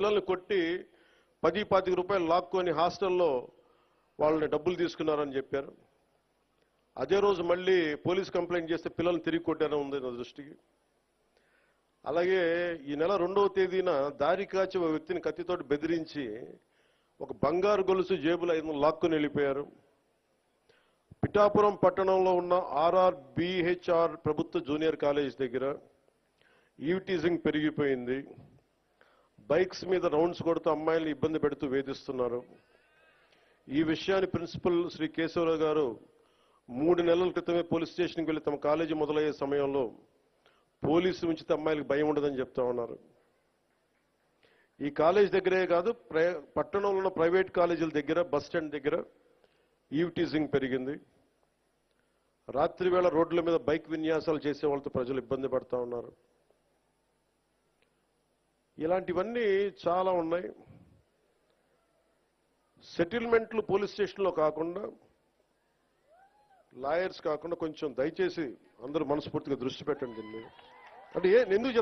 పిల్లల్ని కొట్టి 10-25 రూపాయలు లాక్కొని హాస్టల్లో వాళ్ళని డబ్బులు తీసుకున్నారని చెప్పారు. అదే రోజు మళ్ళీ పోలీస్ కంప్లైంట్ చేస్తే పిల్లల్ని తిరిగి కొట్టారని ఉంది నా దృష్టికి. అలాగే ఈ నెల 2వ తేదీన దారి కాచి ఒక వ్యక్తిని కత్తితోటి బెదిరించి ఒక బంగారు గొలుసు జేబులో లాక్కొని వెళ్ళిపోయారు. పిఠాపురం పట్టణంలో ఉన్న RRBHR ప్రభుత్వ జూనియర్ కాలేజ్ దగ్గర ఈవ్టీజింగ్ పెరిగిపోయింది. బైక్స్ మీద రౌండ్స్ కొడుతూ అమ్మాయిల్ని ఇబ్బంది పెడుతూ వేధిస్తున్నారు. ఈ విషయాన్ని ప్రిన్సిపల్ శ్రీ కేశవరావు గారు 3 నెలల క్రితమే పోలీస్ స్టేషన్కి వెళ్ళి తమ కాలేజీ మొదలయ్యే సమయంలో పోలీసు ఉంచితే అమ్మాయిలకు భయం ఉండదని చెప్తా ఉన్నారు. ఈ కాలేజ్ దగ్గరే కాదు, పట్టణంలో ఉన్న ప్రైవేట్ కాలేజీల దగ్గర, బస్ స్టాండ్ దగ్గర ఈవ్టీజింగ్ పెరిగింది. రాత్రి వేళ రోడ్ల మీద బైక్ విన్యాసాలు చేసే వాళ్ళతో ప్రజలు ఇబ్బంది పడతా ఉన్నారు. ఇలాంటివన్నీ చాలా ఉన్నాయి. సెటిల్మెంట్లు పోలీస్ స్టేషన్లో కాకుండా, లాయర్స్ కాకుండా కొంచెం దయచేసి అందరూ మనస్ఫూర్తిగా దృష్టి పెట్టండి దీని మీద. అంటే ఎందుకు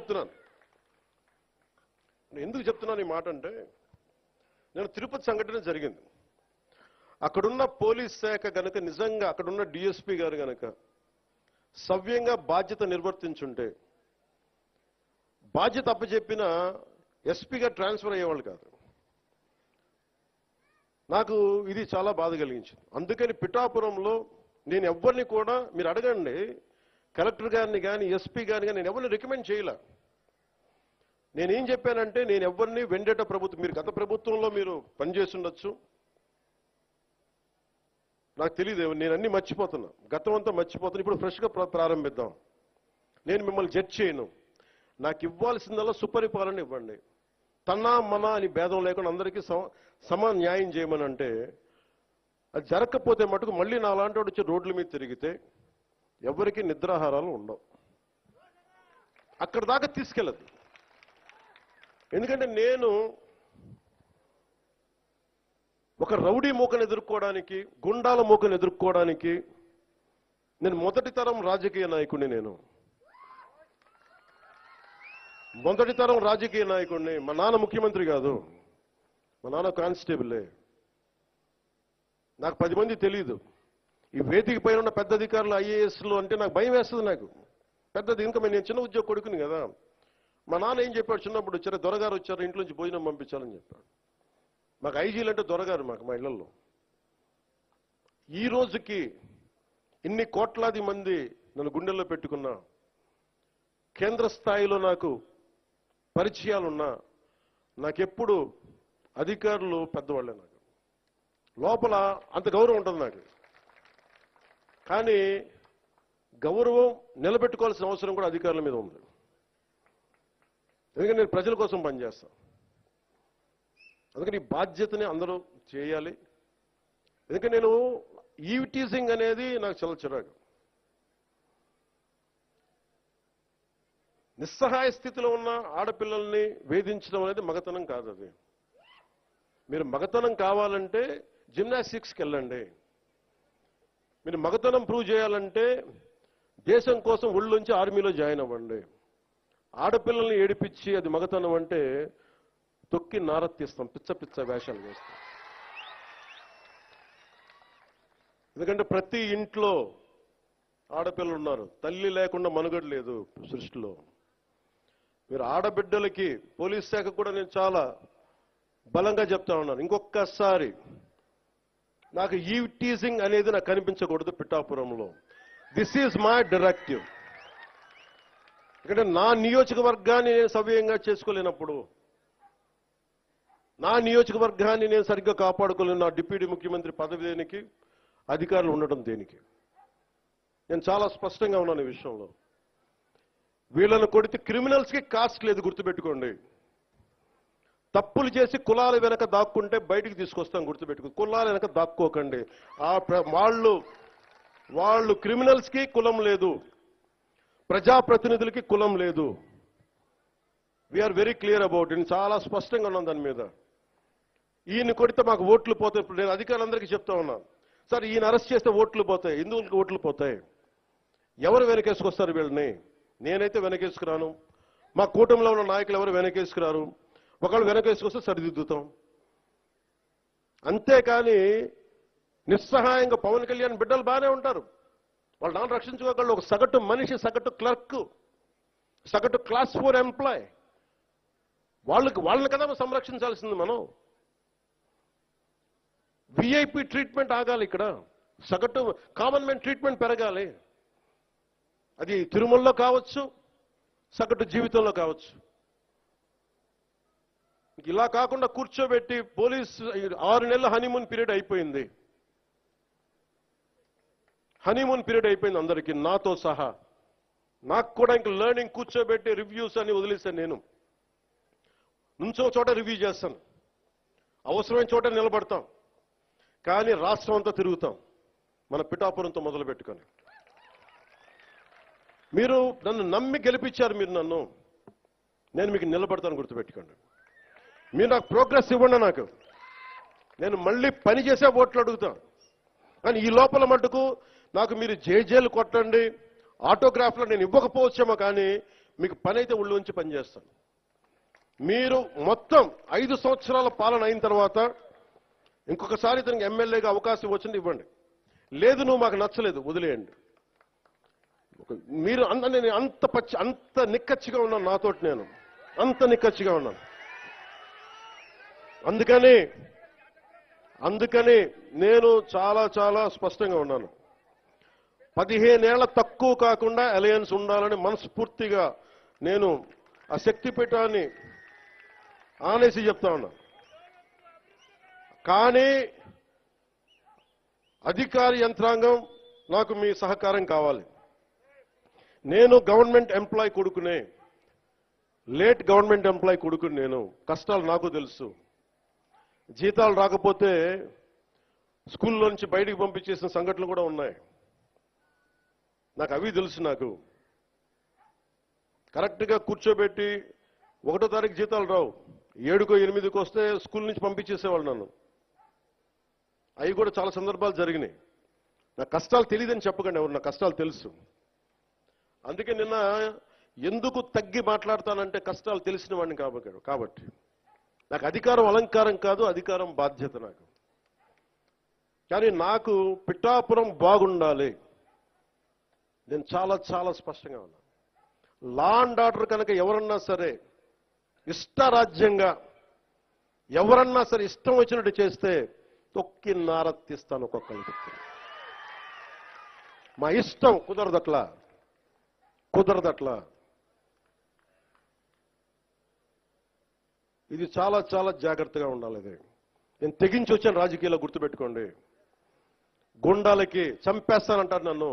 చెప్తున్నాను ఈ మాట అంటే, నేను తిరుపతి సంఘటన జరిగింది. అక్కడున్న పోలీస్ శాఖ గనక నిజంగా అక్కడున్న DSP గారు గనక సవ్యంగా బాధ్యత నిర్వర్తించుంటే, బాధ్యత అప్పచెప్పిన SP గారు ట్రాన్స్ఫర్ అయ్యేవాళ్ళు కాదు. నాకు ఇది చాలా బాధ కలిగించింది. అందుకని పిఠాపురంలో నేను ఎవరిని కూడా, మీరు అడగండి కలెక్టర్ గారిని కానీ SP గారిని కానీ, నేను ఎవరిని రికమెండ్ చేయలే. నేనేం చెప్పానంటే, నేను ఎవరిని వెండేట ప్రభుత్వం, మీరు గత ప్రభుత్వంలో మీరు పనిచేసి ఉండొచ్చు, నాకు తెలియదు, నేను అన్ని మర్చిపోతున్నా, గతం అంతా మర్చిపోతున్నా. ఇప్పుడు ఫ్రెష్గా ప్రారంభిద్దాం. నేను మిమ్మల్ని జడ్జ్ చేయను. నాకు ఇవ్వాల్సిందల్లా సుపరిపాలన ఇవ్వండి. తన్నా మనా అని భేదం లేకుండా అందరికీ సమాన న్యాయం చేయమని అంటే, అది జరగకపోతే మటుకు మళ్ళీ నా అలాంటి వాడు వచ్చి రోడ్ల మీద తిరిగితే ఎవరికి నిద్రాహారాలు ఉండవు. అక్కడ దాకా తీసుకెళ్ళదు. ఎందుకంటే నేను ఒక రౌడీ మూకను ఎదుర్కోవడానికి, గుండాల మూకను ఎదుర్కోవడానికి నేను మొదటి తరం రాజకీయ నాయకుడిని. నేను మొదటి తరం రాజకీయ నాయకుడిని. మా నాన్న ముఖ్యమంత్రి కాదు, మా నాన్న కానిస్టేబులే. నాకు 10 మంది తెలియదు. ఈ వేదిక పైన ఉన్న పెద్ద అధికారులు IASలు అంటే నాకు భయం వేస్తుంది. నాకు పెద్దది, ఇంకా నేను చిన్న ఉద్యోగ కొడుకుని కదా. మా నాన్న ఏం చెప్పాడు, చిన్నప్పుడు వచ్చారు, దొరగారు వచ్చారు, ఇంట్లో నుంచి భోజనం పంపించాలని చెప్పాడు. మాకు ఐజీలు అంటే దొరగారు మా ఇళ్లలో. ఈ రోజుకి ఇన్ని కోట్లాది మంది నన్ను గుండెల్లో పెట్టుకున్నా, కేంద్ర స్థాయిలో నాకు పరిచయాలున్నా, నాకెప్పుడు అధికారులు పెద్దవాళ్ళే. నాకు లోపల అంత గౌరవం ఉంటుంది నాకు. కానీ గౌరవం నిలబెట్టుకోవాల్సిన అవసరం కూడా అధికారుల మీద ఉంది. ఎందుకంటే నేను ప్రజల కోసం పనిచేస్తాను. అందుకని ఈ బాధ్యతని అందరూ చేయాలి. ఎందుకంటే నేను ఈవ్టీజింగ్ అనేది నాకు చాలా చిరాకు. నిస్సహాయ స్థితిలో ఉన్న ఆడపిల్లల్ని వేధించడం అనేది మగతనం కాదు. అది మీరు మగతనం కావాలంటే జిమ్నాస్టిక్స్కి వెళ్ళండి. మీరు మగతనం ప్రూవ్ చేయాలంటే దేశం కోసం ఒళ్ళుంచి ఆర్మీలో జాయిన్ అవ్వండి. ఆడపిల్లల్ని ఏడిపించి అది మగతనం అంటే తొక్కి నారత్తిస్తాం, పిచ్చ వేషాలు వేస్తాం. ఎందుకంటే ప్రతి ఇంట్లో ఆడపిల్లలు ఉన్నారు. తల్లి లేకుండా మనుగడ లేదు సృష్టిలో. మీరు ఆడబిడ్డలకి, పోలీస్ శాఖ కూడా నేను చాలా బలంగా చెప్తా ఉన్నాను, ఇంకొకసారి నాకు ఈవ్టీజింగ్ అనేది నాకు కనిపించకూడదు పిఠాపురంలో. This is my directive. ఎందుకంటే నా నియోజకవర్గాన్ని నేను సవ్యంగా చేసుకోలేనప్పుడు, నా నియోజకవర్గాన్ని నేను సరిగ్గా కాపాడుకోలేను, నా డిప్యూటీ ముఖ్యమంత్రి పదవి దేనికి, అధికారులు ఉండడం దేనికి? నేను చాలా స్పష్టంగా ఉన్నాను ఈ విషయంలో. వీళ్ళను కొడితే క్రిమినల్స్కి కాస్ట్ లేదు, గుర్తుపెట్టుకోండి. తప్పులు చేసి కులాల వెనక దాక్కుంటే బయటికి తీసుకొస్తాం, గుర్తుపెట్టుకో. కులాల వెనక దాక్కోకండి. వాళ్ళు క్రిమినల్స్కి కులం లేదు, ప్రజాప్రతినిధులకి కులం లేదు. We are very clear about it. చాలా స్పష్టంగా ఉన్నాం దాని మీద. ఈయన కొడితే మాకు ఓట్లు పోతాయి. ఇప్పుడు నేను అధికారులందరికీ చెప్తా ఉన్నాను, సార్ ఈయన అరెస్ట్ చేస్తే ఓట్లు పోతాయి. ఎందుకు ఓట్లు పోతాయి? ఎవరు వెనకేసుకొస్తారు వీళ్ళని? నేనైతే వెనకేసుకురాను, మా కూటమిలో ఉన్న నాయకులు ఎవరు వెనకేసుకురారు. ఒకళ్ళు వెనకేసుకొస్తే సరిదిద్దుతాం. అంతేకాని నిస్సహాయంగా పవన్ కళ్యాణ్ బిడ్డలు బాగానే ఉంటారు, వాళ్ళు నాన్న రక్షించుకోగలరు. ఒక సగటు మనిషి, సగటు క్లర్క్, సగటు క్లాస్ 4 ఎంప్లాయ్, వాళ్ళని కదా సంరక్షించాల్సింది మనం. విఐపి ట్రీట్మెంట్ ఆగాలి ఇక్కడ, సగటు కామన్ మ్యాన్ ట్రీట్మెంట్ పెరగాలి. అది తిరుమలలో కావచ్చు, సగటు జీవితంలో కావచ్చు. ఇలా కాకుండా కూర్చోబెట్టి పోలీస్ 6 నెలల హనీమూన్ పీరియడ్ అయిపోయింది. హనీమూన్ పీరియడ్ అయిపోయింది అందరికీ, నాతో సహా. నాకు కూడా ఇంక లెర్నింగ్ కూర్చోబెట్టి రివ్యూస్ అని వదిలేశాను. నేను నుంచో చోట రివ్యూ చేస్తాను, అవసరమైన చోట నిలబడతాం, కానీ రాష్ట్రం అంతా తిరుగుతాం, మన పిఠాపురంతో మొదలు పెట్టుకొని. మీరు నన్ను నమ్మి గెలిపించారు, మీరు నన్ను, నేను మీకు నిలబడతాను, గుర్తుపెట్టుకోండి. మీరు నాకు ప్రోగ్రెస్ ఇవ్వండి, నాకు నేను మళ్ళీ పని చేసే ఓట్లు అడుగుతాను. కానీ ఈ లోపల మటుకు నాకు మీరు జేజేలు కొట్టండి, ఆటోగ్రాఫ్లో నేను ఇవ్వకపోవచ్చేమో, కానీ మీకు పని అయితే ఒళ్ళోంచి పనిచేస్తాను. మీరు మొత్తం 5 సంవత్సరాల పాలన అయిన తర్వాత ఇంకొకసారి ఇతనికి ఎమ్మెల్యేగా అవకాశం వచ్చింది ఇవ్వండి, లేదు నువ్వు మాకు నచ్చలేదు వదిలేయండి. మీరు నేను అంత నిక్కచ్చిగా ఉన్నాను, నాతోటి నేను అంత నిక్కచ్చిగా ఉన్నాను. అందుకని నేను చాలా చాలా స్పష్టంగా ఉన్నాను. 15 ఏళ్ల తక్కువ కాకుండా అలయన్స్ ఉండాలని మనస్ఫూర్తిగా నేను ఆ శక్తిపీఠాన్ని ఆనేసి చెప్తా ఉన్నా. కానీ అధికార యంత్రాంగం నాకు మీ సహకారం కావాలి. నేను గవర్నమెంట్ ఎంప్లాయ్ కొడుకునే, లేట్ గవర్నమెంట్ ఎంప్లాయ్ కొడుకుని నేను. కష్టాలు నాకు తెలుసు. జీతాలు రాకపోతే స్కూల్లో నుంచి బయటికి పంపించేసిన సంఘటనలు కూడా ఉన్నాయి, నాకు అవి తెలుసు. నాకు కరెక్ట్గా కూర్చోబెట్టి 1వ తారీఖు జీతాలు రావు, 7కో 8కో వస్తే స్కూల్ నుంచి పంపించేసేవాళ్ళు నన్ను. అవి కూడా చాలా సందర్భాలు జరిగినాయి. నా కష్టాలు తెలియదని చెప్పకండి ఎవరు, నా కష్టాలు తెలుసు. అందుకే నిన్న ఎందుకు తగ్గి మాట్లాడతానంటే కష్టాలు తెలిసిన వాడిని కాబట్టి. నాకు అధికారం అలంకారం కాదు, అధికారం బాధ్యత నాకు. కానీ నాకు పిఠాపురం బాగుండాలి, నేను చాలా చాలా స్పష్టంగా ఉన్నాను. లా అండ్ ఆర్డర్ కనుక ఎవరన్నా సరే ఇష్టరాజ్యంగా, ఎవరన్నా సరే ఇష్టం వచ్చినట్టు చేస్తే తొక్కి నారత్తిస్తాను ఒక్కొక్కరికి. మా ఇష్టం కుదరదట్లా. ఇది చాలా చాలా జాగ్రత్తగా ఉండాలి. ఇది నేను తెగించి వచ్చాను రాజకీయాల్లో, గుర్తుపెట్టుకోండి. గుండాలకి చంపేస్తానంటారు నన్ను.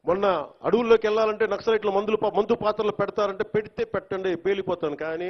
మొన్న అడవుల్లోకి వెళ్ళాలంటే నక్సలైట్లు మందు పాత్రలు పెడతారంటే పెడితే పెట్టండి, పేలిపోతాను. కానీ